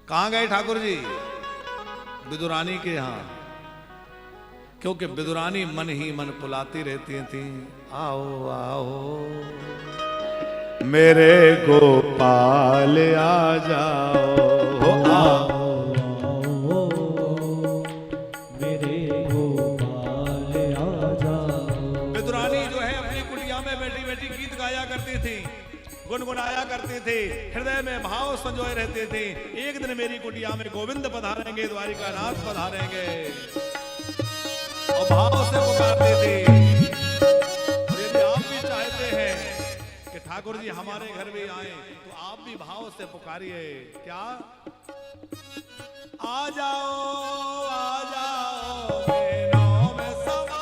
कहां गए ठाकुर जी? विदुरानी के यहां, क्योंकि विदुरानी मन ही मन पुलाती रहती थी। आओ आओ मेरे गोपाल आ जाओ, आओ मेरे गोपाल आ जाओ। विदुरानी जो है अपनी कुटिया में बैठी बैठी गीत गाया करती थी, गुनगुनाया करते थे, हृदय में भाव संजोए रहते थे। एक दिन मेरी कुटिया में गोविंद पधारेंगे, द्वारिका नाथ पधारेंगे, और भाव से पुकारते थे। और यदि आप भी चाहते हैं कि ठाकुर जी हमारे घर भी आए, तो आप भी भाव से पुकारिए। क्या? आ जाओ नैनों में समा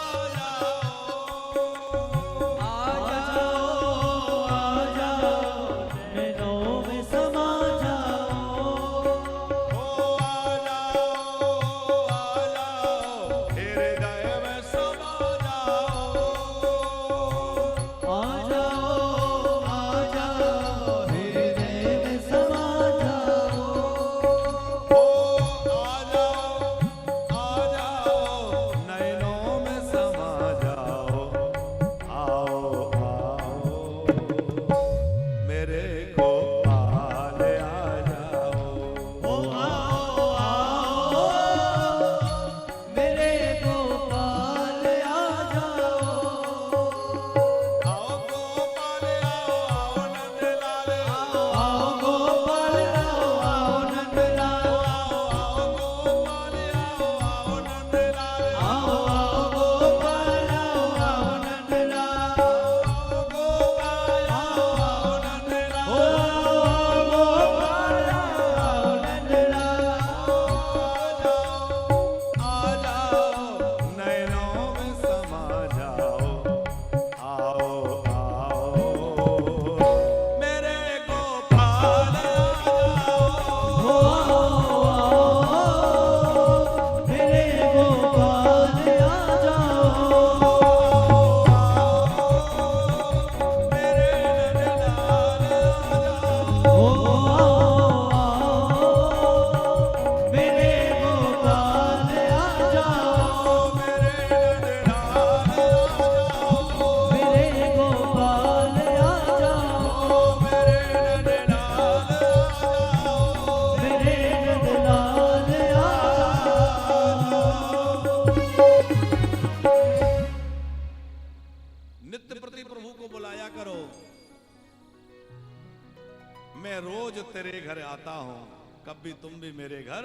कभी तुम भी मेरे घर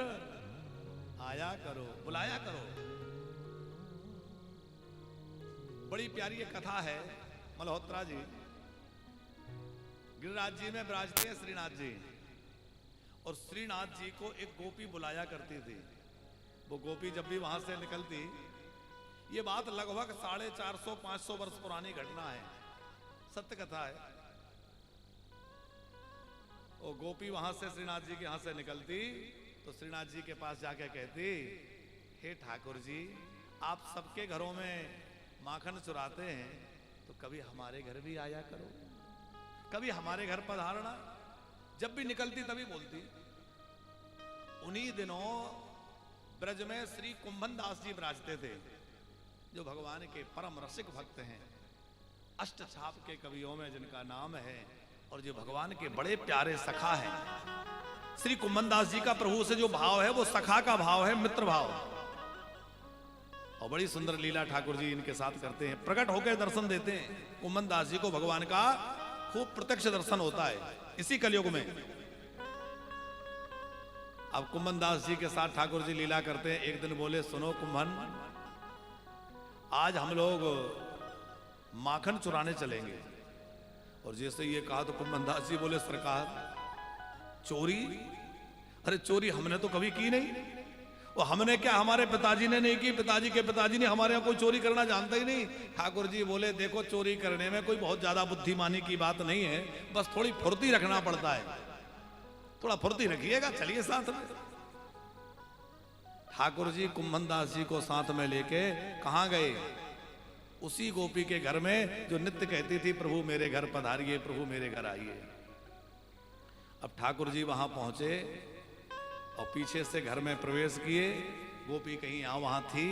आया करो, बुलाया करो। बड़ी प्यारी ये कथा है। मल्होत्रा जी गिरिराज जी में विराजते हैं श्रीनाथ जी, और श्रीनाथ जी को एक गोपी बुलाया करती थी। वो गोपी जब भी वहां से निकलती, ये बात लगभग 450-500 वर्ष पुरानी घटना है, सत्य कथा है। वो गोपी वहां से श्रीनाथ जी के यहां से निकलती तो श्रीनाथ जी के पास जाके कहती, हे ठाकुर जी, आप सबके घरों में माखन चुराते हैं, तो कभी हमारे घर भी आया करो, कभी हमारे घर पधारना। जब भी निकलती तभी बोलती। उन्हीं दिनों ब्रज में श्री कुंभन दास जी विराजते थे, जो भगवान के परम रसिक भक्त हैं, अष्टछाप के कवियों में जिनका नाम है, और जो भगवान के बड़े प्यारे सखा हैं। श्री कुंभन दास जी का प्रभु से जो भाव है वो सखा का भाव है, मित्र भाव। और बड़ी सुंदर लीला ठाकुर जी इनके साथ करते हैं, प्रकट होकर दर्शन देते हैं। कुंभन दास जी को भगवान का खूब प्रत्यक्ष दर्शन होता है इसी कलयुग में। अब कुंभन दास जी के साथ ठाकुर जी लीला करते हैं। एक दिन बोले, सुनो कुंभन, आज हम लोग माखन चुराने चलेंगे। और जैसे ये कहा तो कुंभन दास जी बोले, सरकार चोरी? अरे चोरी हमने तो कभी की नहीं। वो हमने क्या, हमारे पिताजी ने नहीं की, पिताजी के पिताजी ने, हमारे यहाँ कोई चोरी करना जानता ही नहीं। ठाकुर जी बोले, देखो चोरी करने में कोई बहुत ज्यादा बुद्धिमानी की बात नहीं है, बस थोड़ी फुर्ती रखना पड़ता है, थोड़ा फुर्ती रखिएगा, चलिए साथ में। ठाकुर जी कुंभन दास जी को साथ में लेके कहां गए? उसी गोपी के घर में जो नित्य कहती थी, प्रभु मेरे घर पधारिए, प्रभु मेरे घर आइए। अब ठाकुर जी वहां पहुंचे पीछे से घर में प्रवेश किए। गोपी कहीं यहाँ वहां थी।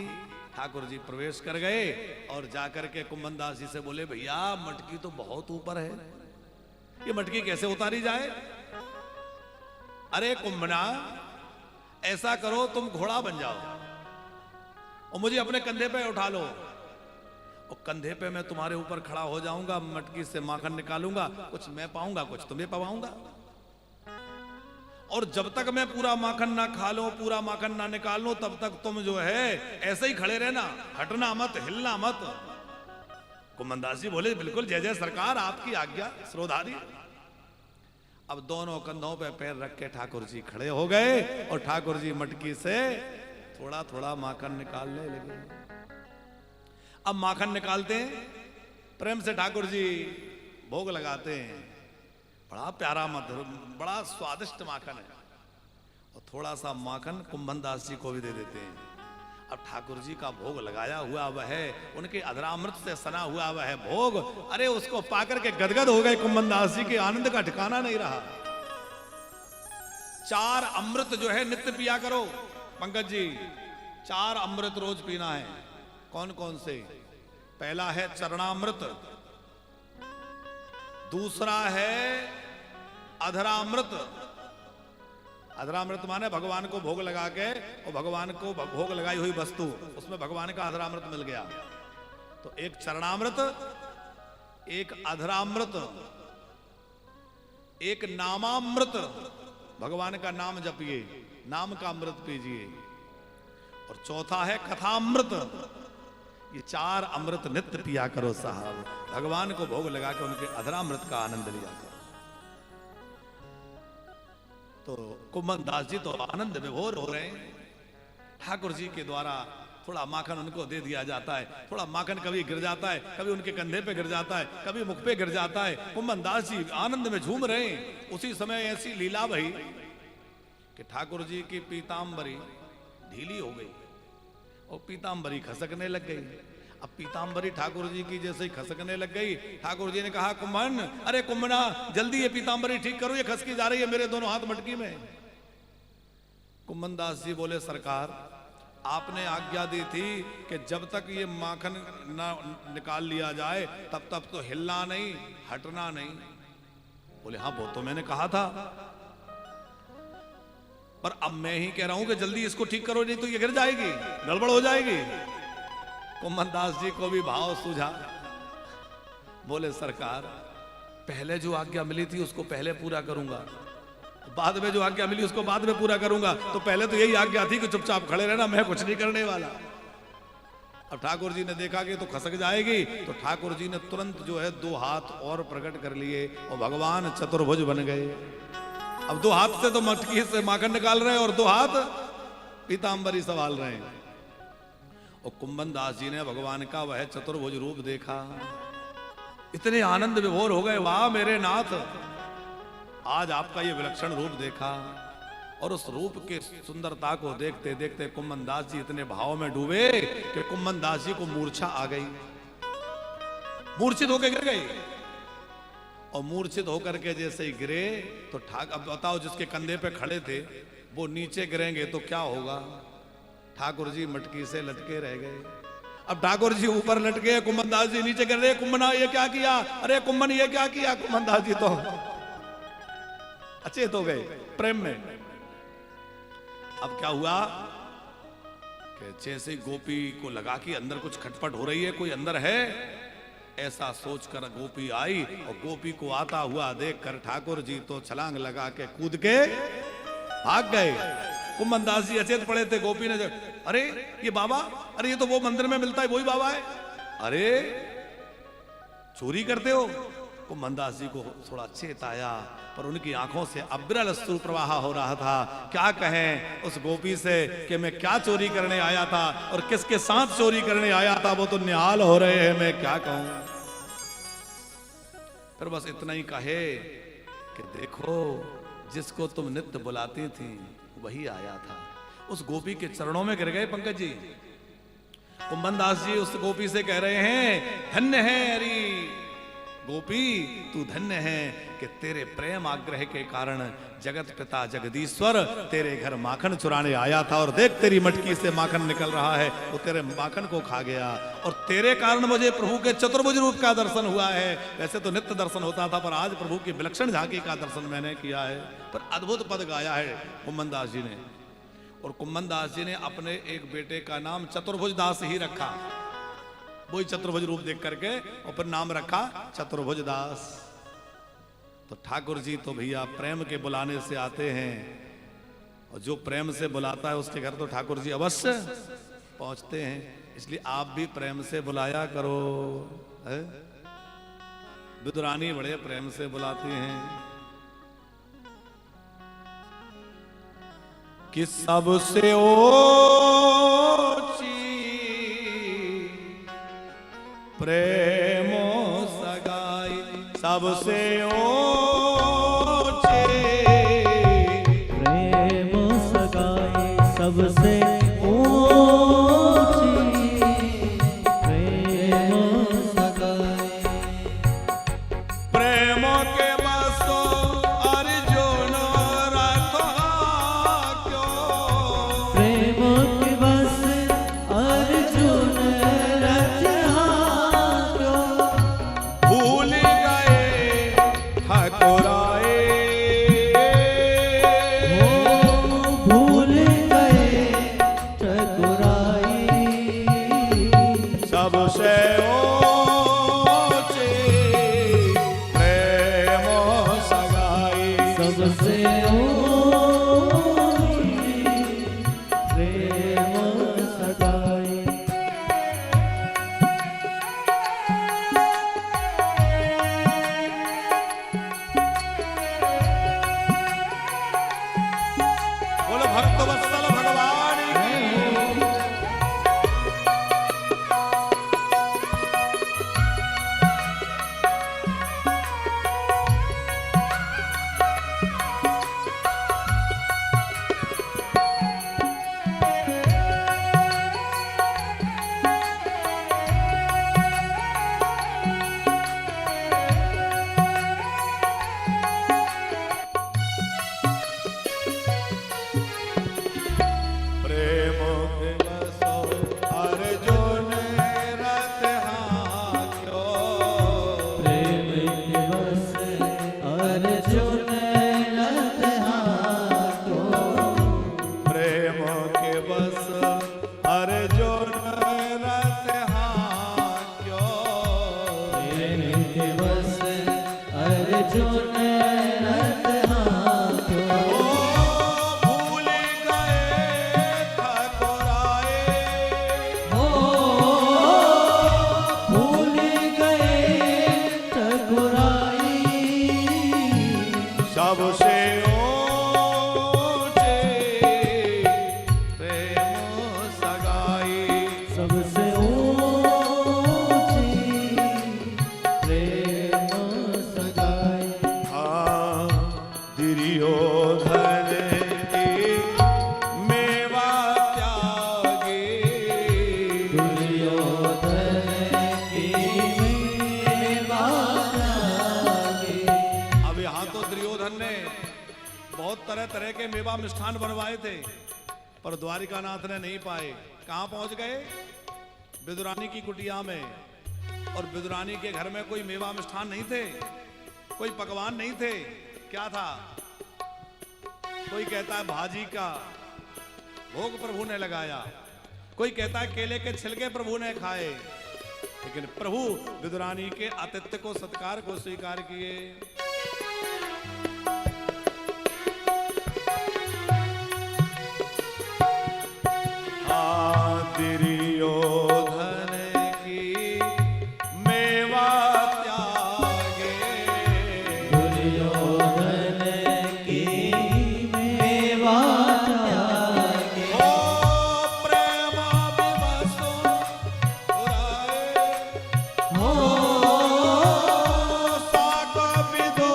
ठाकुर जी प्रवेश कर गए और जाकर के कुंभनदास जी से बोले, भैया मटकी तो बहुत ऊपर है, ये मटकी कैसे उतारी जाए? अरे कुंभना, ऐसा करो तुम घोड़ा बन जाओ और मुझे अपने कंधे पे उठा लो, और कंधे पे मैं तुम्हारे ऊपर खड़ा हो जाऊंगा, मटकी से माखन निकालूंगा, कुछ मैं पाऊंगा कुछ तुम्हें पवाऊंगा, और जब तक मैं पूरा माखन ना खा लूं, पूरा माखन ना निकाल लूं, तब तक तुम जो है ऐसे ही खड़े रहना, हटना मत, हिलना मत। कुंभनदास जी बोले, बिल्कुल जय जय सरकार, आपकी आज्ञा श्रोधारी। अब दोनों कंधों पे पैर रख के ठाकुर जी खड़े हो गए और ठाकुर जी मटकी से थोड़ा थोड़ा माखन निकालने लगे। अब माखन निकालते हैं, प्रेम से ठाकुर जी भोग लगाते हैं। बड़ा प्यारा मधुर, बड़ा स्वादिष्ट माखन है, और थोड़ा सा माखन कुंभनदास जी को भी दे देते हैं। अब ठाकुर जी का भोग लगाया हुआ वह है, उनके अधरामृत से सना हुआ वह है भोग, अरे उसको पाकर के गदगद हो गए कुंभनदास जी के, आनंद का ठिकाना नहीं रहा। 4 अमृत जो है नित्य पिया करो पंकज जी, 4 अमृत रोज पीना है। कौन कौन से? पहला है चरणामृत, दूसरा है अधरामृत। अधरामृत माने भगवान को भोग लगा के, और भगवान को भोग लगाई हुई वस्तु, उसमें भगवान का अधरामृत मिल गया। तो एक चरणामृत, एक अधरामृत, एक नामामृत, भगवान का नाम जपिए, नाम का अमृत पीजिए, और चौथा है कथामृत। ये 4 अमृत नित्य पिया करो साहब, भगवान को भोग लगा के उनके अधरामृत का आनंद लिया करो। तो कुंभनदास जी तो आनंद विभोर हो रहे हैं। ठाकुर जी के द्वारा थोड़ा माखन उनको दे दिया जाता है, थोड़ा माखन कभी गिर जाता है, कभी उनके कंधे पे गिर जाता है, कभी मुख पे गिर जाता है। कुंभनदास जी आनंद में झूम रहे हैं। उसी समय ऐसी लीला भई कि ठाकुर जी की पीतांबरी ढीली हो गई और पीतांबरी खसकने लग गई। अब पीतांबरी ठाकुर जी की जैसे ही खसकने लग गई, ठाकुर जी ने कहा, कुंभन, अरे कुंभना, जल्दी ये पीतांबरी ठीक करो, ये खसकी जा रही है मेरे दोनों हाथ मटकी में। कुंभनदास जी बोले, सरकार आपने आज्ञा दी थी कि जब तक ये माखन ना निकाल लिया जाए तब तक तो हिलना नहीं, हटना नहीं। बोले, हाँ वो तो मैंने कहा था, पर अब मैं ही कह रहा हूं कि जल्दी इसको ठीक करो, नहीं तो ये गिर जाएगी, गड़बड़ हो जाएगी। कुंभनदास जी को भी भाव सूझा। बोले, सरकार पहले जो आज्ञा मिली थी उसको पहले पूरा करूंगा, बाद में जो आज्ञा मिली उसको बाद में पूरा करूंगा। तो पहले तो यही आज्ञा थी कि चुपचाप खड़े रहना, मैं कुछ नहीं करने वाला। अब ठाकुर जी ने देखा कि तो खसक जाएगी, तो ठाकुर जी ने तुरंत जो है 2 हाथ और प्रकट कर लिए और भगवान चतुर्भुज बन गए। अब 2 हाथ से तो मटकी से माखन निकाल रहे हैं और 2 हाथ पीतांबरी संभाल रहे हैं। और कुंभनदास जी ने भगवान का वह चतुर्भुज रूप देखा, इतने आनंद विभोर हो गए, वाह मेरे नाथ, आज आपका ये विलक्षण रूप देखा। और उस रूप के सुंदरता को देखते देखते कुंभनदास जी इतने भाव में डूबे कि कुंभनदास जी को मूर्छा आ गई, मूर्छित होकर गिर गए। और मूर्छित होकर के जैसे ही गिरे तो अब बताओ, जिसके कंधे पे खड़े थे वो नीचे गिरेंगे तो क्या होगा? ठाकुर जी मटकी से लटके रह गए। अब ठाकुर जी ऊपर लटके, कुंभनदास जी नीचे गिर रहे। कुंभना ये क्या किया? अरे कुंभन ये क्या किया? कुंभनदास जी तो अचेत हो गए प्रेम में। अब क्या हुआ कि जैसे गोपी को लगा कि अंदर कुछ खटपट हो रही है, कोई अंदर है, ऐसा सोचकर गोपी आई और गोपी को आता हुआ देखकर ठाकुर जी तो छलांग लगा के कूद के भाग गए। कुंभनदास जी अचेत पड़े थे। गोपी ने अरे ये बाबा, अरे ये तो वो मंदिर में मिलता है वही बाबा है, अरे चोरी करते हो? कुंभनदास जी को थोड़ा चेत आया, पर उनकी आंखों से अविरल अश्रु प्रवाह हो रहा था। क्या कहें उस गोपी से कि मैं क्या चोरी करने आया था और किसके साथ चोरी करने आया था, वो तो निहाल हो रहे हैं, मैं क्या कहूं। फिर बस इतना ही कहे कि देखो जिसको तुम नित्य बुलाती थी वही आया था। उस गोपी के चरणों में गिर गए पंकज जी। कुंभनदास जी उस गोपी से कह रहे हैं, धन्य है हरि, गोपी तू धन्य है कि तेरे प्रेम आग्रह के कारण जगत पिता जगदीश्वर तेरे घर माखन चुराने आया था, और देख तेरी मटकी से माखन निकल रहा है, वो तेरे माखन को खा गया। और तेरे कारण मुझे प्रभु के चतुर्भुज रूप का दर्शन हुआ है। वैसे तो नित्य दर्शन होता था, पर आज प्रभु की विलक्षण झांकी का दर्शन मैंने किया है। पर अद्भुत पद गाया है कुम्मन दास जी ने, और कुम्मन दास जी ने अपने एक बेटे का नाम चतुर्भुज दास ही रखा, वही चतुर्भुज रूप देख करके, और फिर नाम रखा चतुर्भुज दास। तो ठाकुर जी तो भैया प्रेम के बुलाने से आते हैं, और जो प्रेम से बुलाता है उसके घर तो ठाकुर जी अवश्य पहुंचते हैं। इसलिए आप भी प्रेम से बुलाया करो। विदुरानी बड़े प्रेम से बुलाते हैं कि सबसे ऊंची प्रेमो सगाई, सबसे ऊंचे प्रेम सगाई, सबसे ऊंची प्रेम सगाई। प्रेम के बसो अर्जुन रथा क्यों, प्रेम के बस अर्जुन रचा क्यों, भूल गए ठाकुराए, भूल गए ठकुराई। सबसे ऊंचे प्रेम सगाई, सबसे ऊंची प्रेम सगाई। बोलो भक्त वत्सल भगवान की। प्रेम के बसो अर्जुन रथ हाक्यो, प्रेम के बस अर्जुन रथ हाक्यो, प्रेम के बस अर्जुन रथ हाक्यो, प्रेम के बस अर्जुन रथ हाक्यो। भूल गए ठाकुराए, भूल गए ठकुराई। सबसे ऊंचे प्रेम सगाई, सबसे ऊंची प्रेम सगाई। दुर्योधन की मेवा त्यागे, दुर्योधन की मेवा त्यागे। अब यहाँ तो दुर्योधन ने बहुत तरह तरह के मेवा मिष्ठान बनवाए थे, पर द्वारिकानाथ ने नहीं पाए। कहाँ पहुंच गए? विदुरानी की कुटिया में। और विदुरानी के घर में कोई मेवा मिष्ठान नहीं थे, कोई पकवान नहीं थे। क्या था? कोई कहता है भाजी का भोग प्रभु ने लगाया, कोई कहता है केले के छिलके प्रभु ने खाए। लेकिन प्रभु विदुरानी के आतिथ्य को, सत्कार को स्वीकार किए। दुर्योधन की मेवा त्यागे, दुर्योधन की मेवा त्यागे। ओ प्रेम विवशो उराए, हो साक विदो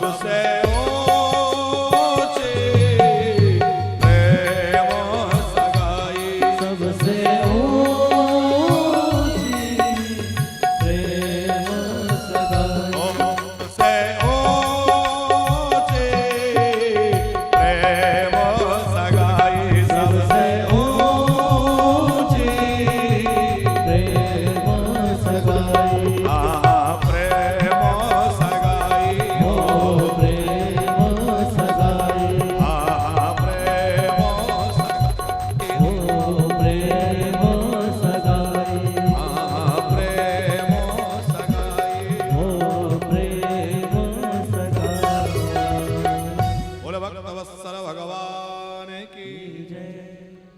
सबसे